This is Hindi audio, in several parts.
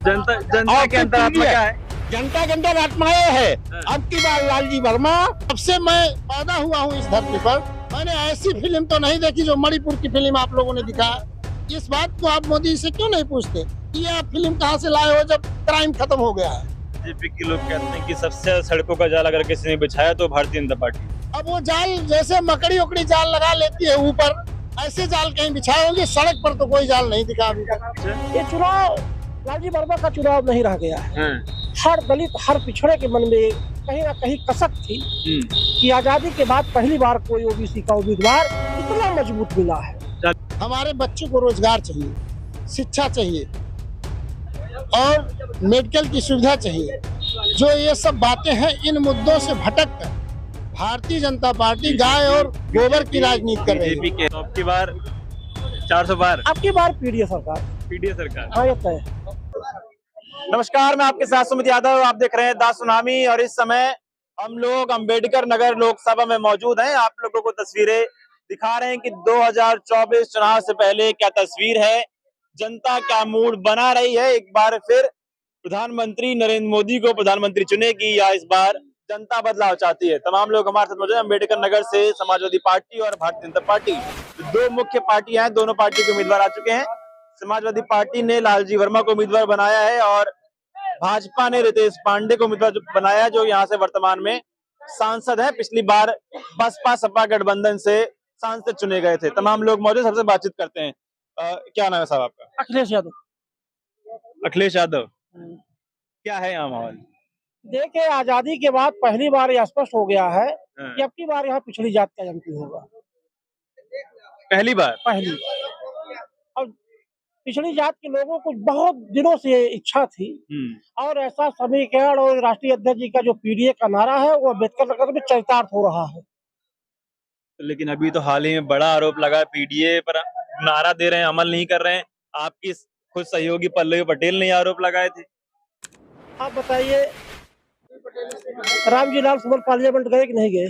जनता जनता के अंतरात्मा क्या है? जनता के अंदर आत्मा ये है। अब की बार लालजी वर्मा, जब से मैं पैदा हुआ हूँ इस धरती पर, मैंने ऐसी फिल्म तो नहीं देखी जो मणिपुर की फिल्म आप लोगों ने दिखाया। इस बात को आप मोदी से क्यों नहीं पूछते कि ये आप फिल्म कहाँ से लाए हो जब क्राइम खत्म हो गया है? बीजेपी के लोग कहते हैं कि सबसे ज्यादा सड़कों का जाल अगर किसी ने बिछाया तो भारतीय जनता पार्टी। अब वो जाल जैसे मकड़ी उकड़ी जाल लगा लेती है ऊपर, ऐसे जाल कहीं बिछाए होंगे, सड़क पर तो कोई जाल नहीं दिखा अभी तक। ये चुनाव लालजी वर्मा का चुनाव नहीं रह गया है। हर दलित, हर पिछड़े के मन में कहीं ना कहीं कसक थी कि आजादी के बाद पहली बार कोई ओबीसी का उम्मीदवार इतना मजबूत मिला है। हमारे बच्चों को रोजगार चाहिए, शिक्षा चाहिए और मेडिकल की सुविधा चाहिए। जो ये सब बातें हैं, इन मुद्दों से भटक कर भारतीय जनता पार्टी गाय और गोबर की राजनीति कर रही है। बीजेपी के अब की बार 400 पार, अब की बार पीडीए सरकार। पीडीए सरकार। हाँ, ये तय। नमस्कार, मैं आपके साथ सुमित यादव, आप देख रहे हैं दा सुनामी और इस समय हम लोग अंबेडकर नगर लोकसभा में मौजूद हैं। आप लोगों को तस्वीरें दिखा रहे हैं कि 2024 चुनाव से पहले क्या तस्वीर है, जनता क्या मूड बना रही है। एक बार फिर प्रधानमंत्री नरेंद्र मोदी को प्रधानमंत्री चुनेगी या इस बार जनता बदलाव चाहती है। तमाम लोग हमारे साथ मौजूद हैं। अम्बेडकर नगर से समाजवादी पार्टी और भारतीय जनता पार्टी, दो मुख्य पार्टियां हैं, दोनों पार्टी के उम्मीदवार आ चुके हैं। समाजवादी पार्टी ने लालजी वर्मा को उम्मीदवार बनाया है और भाजपा ने रितेश पांडे को उम्मीदवार बनाया, जो यहाँ से वर्तमान में सांसद है। पिछली बार बसपा सपा गठबंधन से सांसद चुने गए थे। तमाम लोग मौजूद, सबसे बातचीत करते हैं। क्या नाम है साहब आपका? अखिलेश यादव। अखिलेश यादव। क्या है यहाँ माहौल? देखिए, आजादी के बाद पहली बार यह स्पष्ट हो गया है कि अब की बार यहाँ पिछड़ी जात का एमपी होगा। पहली बार? पहली। और पिछड़ी जात के लोगों को बहुत दिनों से इच्छा थी और ऐसा समीकरण और राष्ट्रीय अध्यक्ष जी का जो पीडीए का नारा है वो अम्बेडकर नगर में चरितार्थ हो रहा है। लेकिन अभी तो हाल ही में बड़ा आरोप लगा, पीडीए पर नारा दे रहे हैं, अमल नहीं कर रहे हैं। आपकी खुद सहयोगी पल्लवी पटेल ने आरोप लगाए थे। आप बताइए, रामजी लाल सुमन पार्लियामेंट गए कि नहीं गए?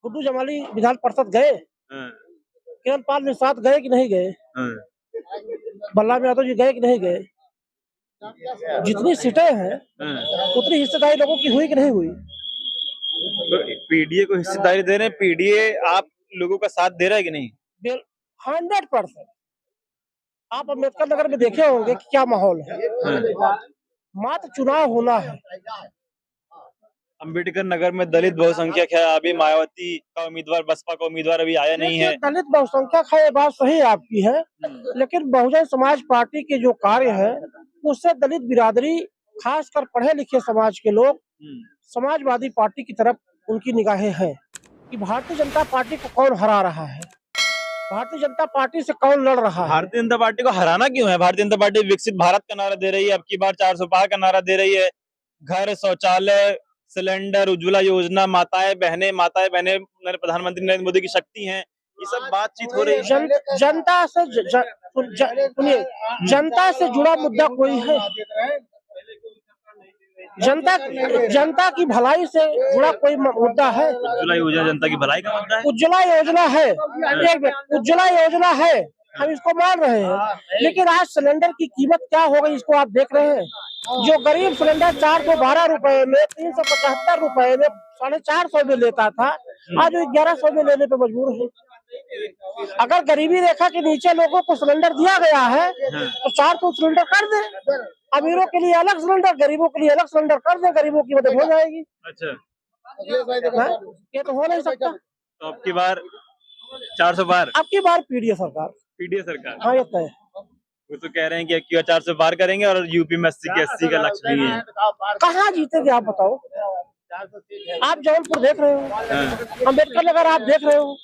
गुड्डू जमाली विधान परिषद गए? किरण पाल निषाद गए कि नहीं गए? बल्लाम यादव जी गए कि नहीं गए? जितनी सीटें हैं उतनी हिस्सेदारी लोगों की हुई कि नहीं हुई? तो पीडीए को हिस्सेदारी दे रहे हैं, पीडीए आप लोगों का साथ दे रहा है कि नहीं? 100%। आप अम्बेडकर नगर में देखे होंगे कि क्या माहौल है। मात्र चुनाव होना है। अम्बेडकर नगर में दलित बहुसंख्यक है, अभी मायावती का उम्मीदवार, बसपा का उम्मीदवार अभी आया नहीं है। दलित बहुसंख्यक है, ये बात सही आपकी है, लेकिन बहुजन समाज पार्टी के जो कार्य है उससे दलित बिरादरी, खासकर पढ़े लिखे समाज के लोग समाजवादी पार्टी की तरफ उनकी निगाहें हैं कि भारतीय जनता पार्टी को कौन हरा रहा है, भारतीय जनता पार्टी से कौन लड़ रहा है। भारतीय जनता पार्टी को हराना क्यों है? भारतीय जनता पार्टी विकसित भारत का नारा दे रही है, अब की बार 400 पार का नारा दे रही है। घर, शौचालय, सिलेंडर, उज्ज्वला योजना, माताएं बहने प्रधानमंत्री नरेंद्र मोदी की शक्ति हैं, ये सब बातचीत हो रही है। जनता से जुड़ा मुद्दा कोई है? जनता की भलाई से जुड़ा कोई मुद्दा है? उज्ज्वला योजना जनता की भलाई का मुद्दा है। उज्ज्वला योजना है, उज्ज्वला योजना है, हम इसको मान रहे हैं, लेकिन आज सिलेंडर की कीमत क्या हो गई इसको आप देख रहे हैं। जो गरीब सिलेंडर 412 रुपए में, 375 रुपए में, 450 में लेता था, आज वो 1100 में लेने पे मजबूर है। अगर गरीबी रेखा के नीचे लोगों को सिलेंडर दिया गया है तो 400 सिलेंडर कर दे। अमीरों के लिए अलग सिलेंडर, गरीबों के लिए अलग सिलेंडर कर दे, गरीबों की मदद हो जाएगी। अच्छा, ये तो हो नहीं सकता। तो अब की बार 400 पार? अब की बार पीडीए सरकार। पीडीए सरकार? हाँ, ये तय। वो तो कह रहे हैं कि 400 पार करेंगे और यूपी में 80 के 80 का लक्ष्य नहीं है। कहाँ जीतेंगे आप बताओ? आप जौनपुर देख रहे हो, अम्बेडकर नगर आप देख रहे हो।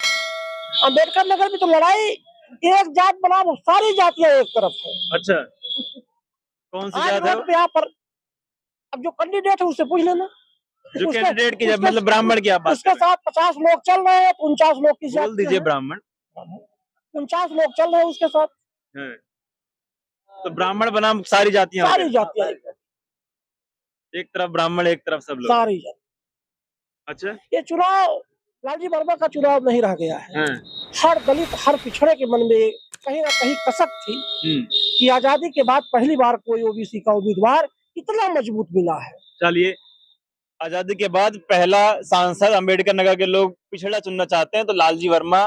अम्बेडकर नगर में तो लड़ाई एक जात बना सारी जातियां एक तरफ है। अच्छा, कौन सी जात है? यहाँ पर अब जो कैंडिडेट है उससे पूछ लेना। जो कैंडिडेट की मतलब ब्राह्मण की आप बात उसके साथ 50 लोग चल रहे हैं, 49 लोग की बोल दीजिए ब्राह्मण। 49 लोग चल रहे हैं उसके साथ। तो ब्राह्मण बनाम सारी जातियां? सारी जातियां एक तरफ ब्राह्मण, एक तरफ सब लोग, सारी जाति। अच्छा, ये चुनाव लालजी वर्मा का चुनाव नहीं रह गया है। हर दलित, हर पिछड़े के मन में कहीं ना कहीं कसक थी कि आजादी के बाद पहली बार कोई ओबीसी का उम्मीदवार इतना मजबूत मिला है। चलिए, आजादी के बाद पहला सांसद अम्बेडकर नगर के लोग पिछड़ा चुनना चाहते हैं, तो लालजी वर्मा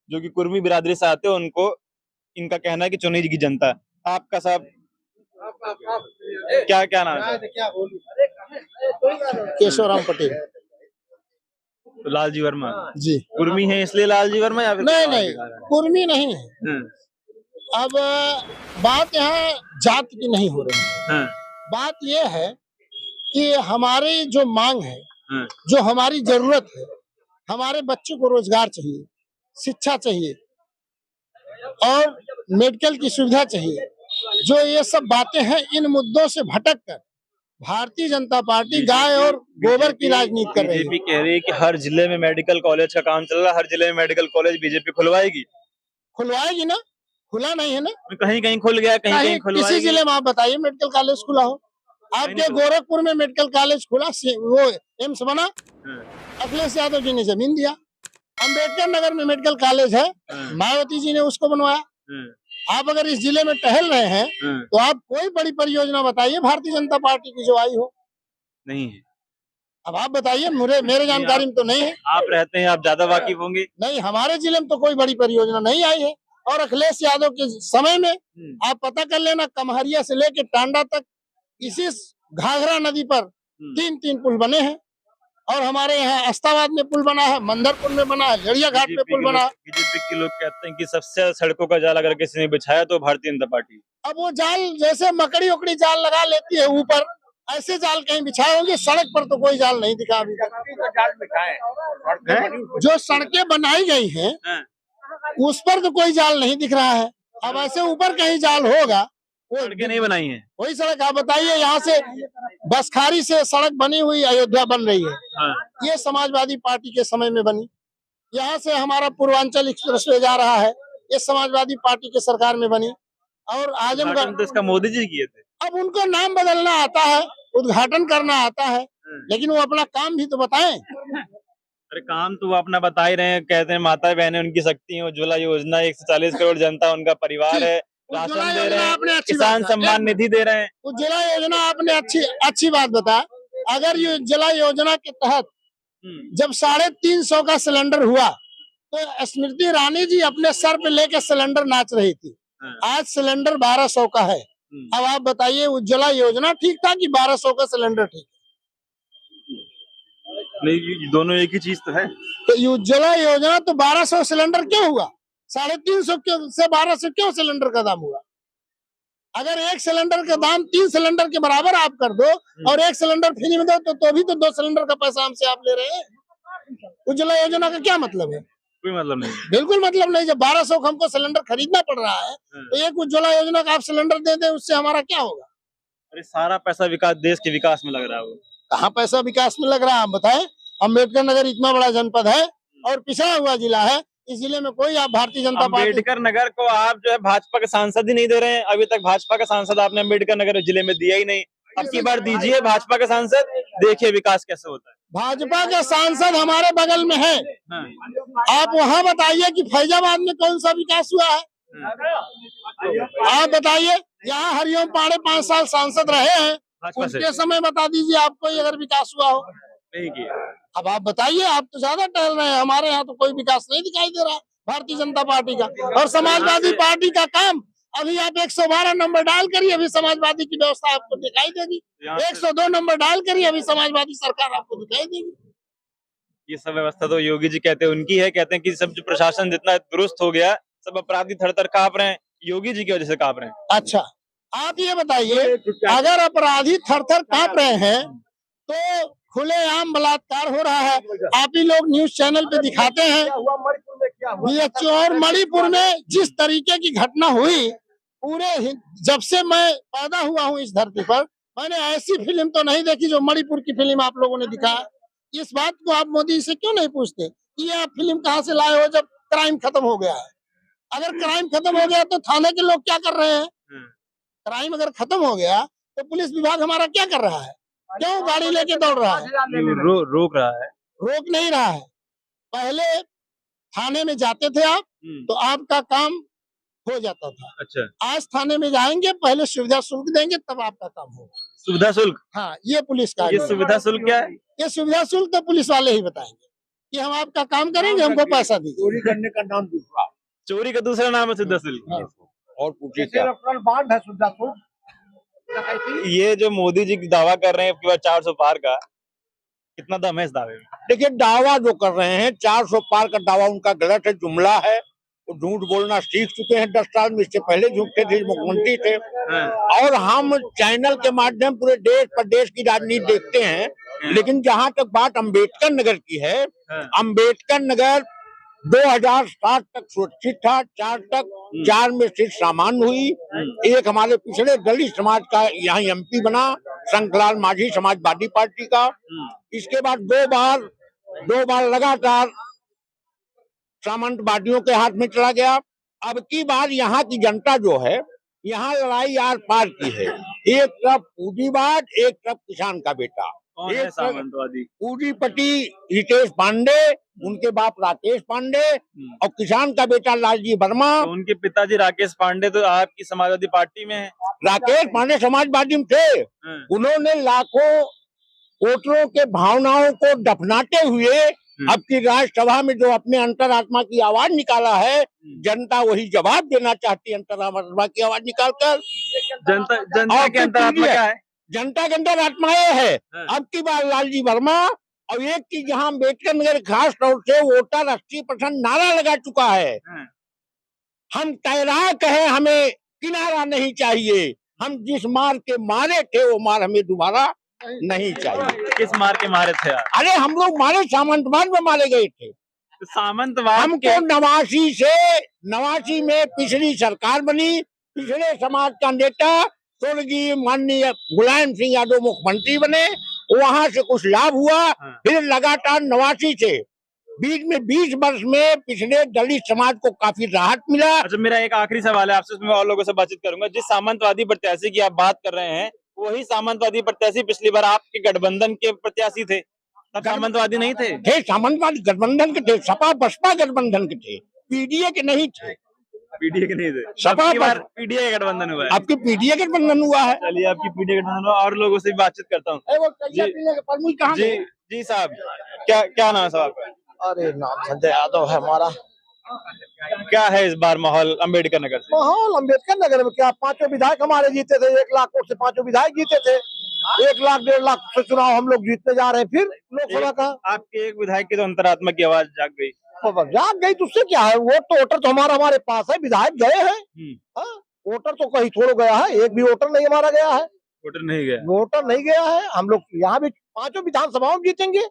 जो कि कुर्मी बिरादरी से आते हैं, उनको इनका कहना है कि चुनेगी जनता। आपका साहब क्या क्या नाम है? केशवराम पटेल तो लालजी वर्मा जी। कुर्मी है इसलिए लालजी वर्मा, या फिर नहीं कुछ और नहीं, के कारण? कुर्मी नहीं है। हाँ, अब बात यहाँ जात की नहीं हो रही है, हाँ, बात यह है कि हमारी जो मांग है, हाँ, जो हमारी जरूरत है, हमारे बच्चों को रोजगार चाहिए, शिक्षा चाहिए और मेडिकल की सुविधा चाहिए। जो ये सब बातें हैं, इन मुद्दों से भटक कर भारतीय जनता पार्टी गाय और गोबर की राजनीति कर रही बीजेपी है। कह रही है कि हर जिले में मेडिकल कॉलेज का काम चल रहा है, हर जिले में मेडिकल कॉलेज बीजेपी खुलवाएगी। खुलवाएगी ना, खुला नहीं है ना, कहीं कहीं खुल गया, कहीं कहीं किसी खुलवाएगी। जिले में आप बताइए मेडिकल कॉलेज खुला हो। आपके गोरखपुर में मेडिकल कॉलेज खुला, वो एम्स बना, हाँ, अखिलेश यादव जी ने जमीन दिया। अम्बेडकर नगर में मेडिकल कॉलेज है, हाँ, मायावती जी ने उसको बनवाया। हाँ, आप अगर इस जिले में टहल रहे हैं हाँ, तो आप कोई बड़ी परियोजना बताइए भारतीय जनता पार्टी की जो आई हो। नहीं है। अब आप बताइए, मेरे जानकारी में तो नहीं है। आप रहते हैं, आप ज्यादा वाकिफ होंगे। नहीं, हमारे जिले में तो कोई बड़ी परियोजना नहीं आई है। और अखिलेश यादव के समय में आप पता कर लेना, कमहरिया से लेके टांडा तक इसी घाघरा नदी पर 3 पुल बने हैं। और हमारे यहाँ अस्ताबाद में पुल बना है, मंदरपुर में बना है, लड़िया घाट में पुल बना है। बीजेपी के लोग कहते हैं कि सबसे ज्यादा सड़कों का जाल अगर किसी ने बिछाया तो भारतीय जनता पार्टी। अब वो जाल जैसे मकड़ी उकड़ी जाल लगा लेती है ऊपर, ऐसे जाल कहीं बिछाए होंगे। सड़क पर तो कोई जाल नहीं दिखा अभी तक। जो सड़कें बनाई गई हैं हाँ, उस पर तो कोई जाल नहीं दिख रहा है। अब ऐसे ऊपर कहीं जाल होगा, वो सड़कें नहीं बनाई हैं। वही सड़क। आप बताइए, यहाँ से बसखारी से सड़क बनी हुई अयोध्या बन रही है, हाँ, ये समाजवादी पार्टी के समय में बनी। यहाँ से हमारा पूर्वांचल एक्सप्रेसवे जा रहा है, ये समाजवादी पार्टी के सरकार में बनी। और आजमगढ़ तो इसका मोदी जी किए थे। अब उनको नाम बदलना आता है, उद्घाटन करना आता है, लेकिन वो अपना काम भी तो बताएं। अरे काम तो वो अपना बता ही रहे हैं, कहते हैं माता बहनें उनकी शक्ति है, उज्ज्वला योजना 140 करोड़ जनता उनका परिवार है, उज्ज्वला राशन दे योजना रहे आपने हैं, अच्छी किसान बात सम्मान निधि दे रहे हैं। उज्ज्वला योजना आपने अच्छी बात बताया। अगर ये उज्ज्वला योजना के तहत जब 350 का सिलेंडर हुआ तो स्मृति ईरानी जी अपने सर पे लेके सिलेंडर नाच रही थी। आज सिलेंडर 1200 का है। अब आप बताइए, उज्ज्वला योजना ठीक था कि 1200 का सिलेंडर ठीक? नहीं, ये दोनों एक ही चीज तो है। तो उज्ज्वला योजना तो 1200 सिलेंडर क्यों हुआ? 350 से 1200 क्यों सिलेंडर का दाम हुआ? अगर एक सिलेंडर का दाम 3 सिलेंडर के बराबर आप कर दो और एक सिलेंडर फ्री में दो तो भी तो 2 सिलेंडर का पैसा हमसे आप ले रहे हैं। उज्ज्वला योजना का क्या मतलब है? कोई मतलब नहीं, बिल्कुल मतलब नहीं। जब 1200 का हमको सिलेंडर खरीदना पड़ रहा है तो एक उज्ज्वला योजना का आप सिलेंडर दे दें, उससे हमारा क्या होगा? अरे सारा पैसा विकास, देश के विकास में लग रहा है। वो कहाँ पैसा विकास में लग रहा है? आप बताएं। अम्बेडकर नगर इतना बड़ा जनपद है और पिछड़ा हुआ जिला है, इस जिले में कोई आप भारतीय जनता पार्टी। अम्बेडकर नगर को आप जो है भाजपा के सांसद ही नहीं दे रहे हैं। अभी तक भाजपा का सांसद आपने अम्बेडकर नगर जिले में दिया ही नहीं। अब की बार दीजिए भाजपा का सांसद, देखिए विकास कैसे होता है। भाजपा के सांसद हमारे बगल में है, हाँ, आप वहाँ बताइए कि फैजाबाद में कौन सा विकास हुआ है? आप बताइए। यहाँ हरिओम पांडे 5 साल सांसद रहे हैं, भाजपा से उनके समय बता दीजिए आपको अगर विकास हुआ हो। नहीं किया। अब आप बताइए, आप तो ज्यादा टहल रहे हैं। हमारे यहाँ तो कोई विकास नहीं दिखाई दे रहा है भारतीय जनता पार्टी का। और समाजवादी पार्टी का काम, अभी आप 112 नंबर डाल करिए, अभी समाजवादी की व्यवस्था आपको दिखाई देगी। 102 नंबर डाल करिए, अभी समाजवादी सरकार आपको दिखाई देगी। ये सब व्यवस्था तो योगी जी कहते हैं उनकी है। कहते हैं कि सब जो प्रशासन जितना दुरुस्त हो गया, सब अपराधी थर-थर कांप रहे हैं, योगी जी की वजह से कांप रहे हैं। अच्छा, आप ये बताइए, अगर अपराधी थर-थर कांप रहे हैं तो खुलेआम बलात्कार हो रहा है। आप ही लोग न्यूज चैनल पे दिखाते हैं। बीएचयू और मणिपुर में जिस तरीके की घटना हुई, जब से मैं पैदा हुआ हूँ इस धरती पर, मैंने ऐसी फिल्म तो नहीं देखी जो मणिपुर की फिल्म आप लोगों ने दिखाया। इस बात को आप मोदी से क्यों नहीं पूछते कि ये आप फिल्म कहाँ से लाए हो जब क्राइम खत्म हो गया है? अगर क्राइम खत्म हो गया तो थाने के लोग क्या कर रहे हैं? क्राइम अगर खत्म हो गया तो पुलिस विभाग हमारा क्या कर रहा है? क्यों गाड़ी लेके दौड़ रहा है? रोक रहा है, रोक नहीं रहा है। पहले थाने में जाते थे आप तो आपका काम हो जाता था। अच्छा, आज थाने में जाएंगे, पहले सुविधा शुल्क देंगे, तब आपका काम होगा। सुविधा शुल्क, हाँ, ये पुलिस का ये सुविधा शुल्क क्या है? ये सुविधा शुल्क तो पुलिस वाले ही बताएंगे कि हम आपका काम करेंगे, हमको पैसा दीजिए। चोरी करने का नाम दूसरा। चोरी का दूसरा नाम है सुविधा शुल्क। हाँ। और पूछिए क्या बांध है सुविधा शुल्क। ये जो मोदी जी दावा कर रहे हैं आपके बाद 400 पार का, कितना दम है इस दावे में? देखिए, दावा जो कर रहे हैं 400 पार का दावा उनका गलत है, जुमला है। वो झूठ बोलना सीख चुके हैं 10 साल में, इससे पहले झूठे थे, मुख्यमंत्री थे। और हम चैनल के माध्यम पूरे देश प्रदेश की राजनीति देखते हैं, लेकिन जहां तक बात अम्बेडकर नगर की है, अम्बेडकर नगर 2007 तक सुरक्षित था, 4 में सीट सामान्य हुई। एक हमारे पिछड़े दलित समाज का यहाँ MP बना, शंखलाल माझी समाजवादी पार्टी का। इसके बाद दो बार लगातार सामंतवादियों के हाथ में चला गया। अब की बार यहाँ की जनता जो है, यहाँ लड़ाई आर पार की है। एक तरफ पूंजीवाद, एक तरफ किसान का बेटा। कौन है सामंतवादी? पूंजीपति हितेश पांडे, उनके बाप राकेश पांडे, और किसान का बेटा लालजी वर्मा। तो उनके पिताजी राकेश पांडे तो आपकी समाजवादी पार्टी में है। राकेश पांडे समाजवादी में थे। उन्होंने लाखों वोटरों के भावनाओं को दफनाते हुए अब की राज्यसभा में जो अपने अंतरात्मा की आवाज निकाला है, जनता वही जवाब देना चाहती है अंतरात्मा की आवाज निकालकर। जनता के अंतरात्मा क्या है? जनता के अंदर आत्माएं है। अब की बार लालजी वर्मा, और एक चीज यहाँ अम्बेडकर नगर खास तौर से वोटर 80% नारा लगा चुका है, हम तैराक हैं, हमें किनारा नहीं चाहिए। हम जिस मार के मारे थे वो मार हमें दोबारा नहीं चाहिए। किस मार के मारे थे आप? अरे हम लोग मारे सामंतवाद में मारे गए थे। तो सामंतवाद हमको 89 में पिछली सरकार बनी, पिछले समाज का नेता स्वर्गीय माननीय मुलायम सिंह यादव मुख्यमंत्री बने, वहां से कुछ लाभ हुआ। फिर लगातार 89 से बीच में 20 वर्ष में पिछले दलित समाज को काफी राहत मिला। अच्छा, मेरा एक आखिरी सवाल है आपसे, उसमें और लोगों से बातचीत करूंगा। जिस सामंतवादी प्रत्याशी की आप बात कर रहे हैं, वही सामंतवादी प्रत्याशी पिछली बार आपके गठबंधन के प्रत्याशी थे, तब सामंतवादी नहीं थे? सामंतवादी गठबंधन के थे, सपा बसपा गठबंधन के थे, पीडीए के नहीं थे। पीडीए के नहीं थे? सपा बार पीडीए का गठबंधन हुआ है। आपकी पीडीए का गठबंधन हुआ है। चलिए, आपकी पीडीए का गठबंधन हुआ, और लोगों से भी बातचीत करता हूँ। जी साहब, क्या नाम है साहब आपका? अरे नाम संजय यादव है हमारा। क्या है इस बार माहौल अम्बेडकर नगर से? माहौल अम्बेडकर नगर में क्या, 5 विधायक हमारे जीते थे, 1 लाख वोट से 5 विधायक जीते थे। 1 लाख 1.5 लाख से चुनाव हम लोग जीतते जा रहे हैं। फिर लोकसभा का आपके एक विधायक की तो अंतरात्मा की आवाज जाग गई। जाग गई तो उससे क्या है, वोट तो वोटर तो हमारे पास है, विधायक गए हैं। वोटर तो कहीं थोड़ा गया है, एक भी वोटर नहीं हमारा गया है। वोटर नहीं गया? वोटर नहीं गया है। हम लोग यहाँ भी 5 विधानसभाओं में जीतेंगे,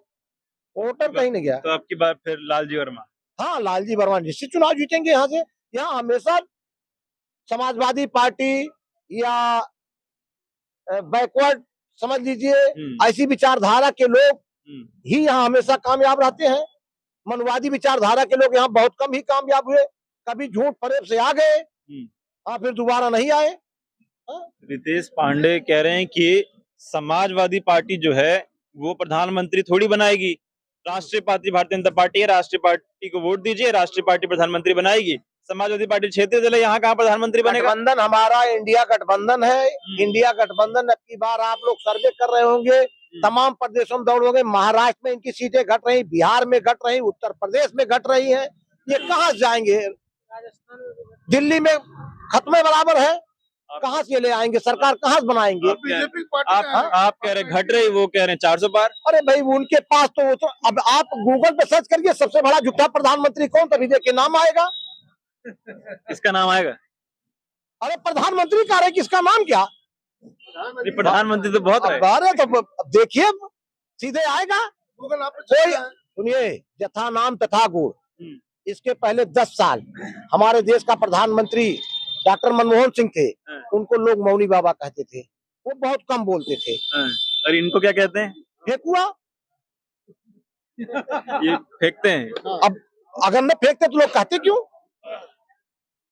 वोटर कहीं नहीं गया। तो आपकी बात फिर लालजी वर्मा? हाँ, लालजी वर्मा निश्चित चुनाव जीतेंगे यहाँ से। यहाँ हमेशा समाजवादी पार्टी या बैकवर्ड समझ लीजिए, ऐसी विचारधारा के लोग ही यहाँ हमेशा कामयाब रहते हैं। मनवादी विचारधारा के लोग यहाँ बहुत कम ही कामयाब हुए, कभी झूठ फरेब से आ गए, फिर दोबारा नहीं आए। रितेश पांडे कह रहे हैं कि समाजवादी पार्टी जो है वो प्रधानमंत्री थोड़ी बनाएगी, राष्ट्रीय पार्टी भारतीय जनता पार्टी है, राष्ट्रीय पार्टी को वोट दीजिए, राष्ट्रीय पार्टी प्रधानमंत्री बनाएगी। समाजवादी पार्टी क्षेत्रीय दल है, यहाँ कहाँ प्रधानमंत्री बनेगा? गठबंधन हमारा इंडिया गठबंधन है। इंडिया गठबंधन अब की बार आप लोग सर्वे कर रहे होंगे, तमाम प्रदेशों में दौड़ोगे। महाराष्ट्र में इनकी सीटें घट रही, बिहार में घट रही, उत्तर प्रदेश में घट रही है। ये कहाँ जाएंगे? दिल्ली में खत्मे बराबर है, कहाँ से ले आएंगे? सरकार कहाँ से बनाएंगे? आप कह रहे घट रही, वो कह रहे हैं 400 पार। अरे भाई, उनके पास तो अब आप गूगल पे सर्च करिए सबसे बड़ा झूठा प्रधानमंत्री कौन, तभी देखिए नाम आएगा। इसका नाम आएगा? अरे प्रधानमंत्री का रहे, किसका नाम क्या? प्रधानमंत्री तो बहुत है। अरे तो देखिए सीधे आएगा गूगल। आप सुनिए, यथा नाम तथा गुण। इसके पहले 10 साल हमारे देश का प्रधानमंत्री डॉक्टर मनमोहन सिंह थे, उनको लोग मौनी बाबा कहते थे, वो बहुत कम बोलते थे। और इनको क्या कहते हैं? फेंकुआ। ये फेंकते हैं। अब अगर न फेंकते तो लोग कहते क्यों?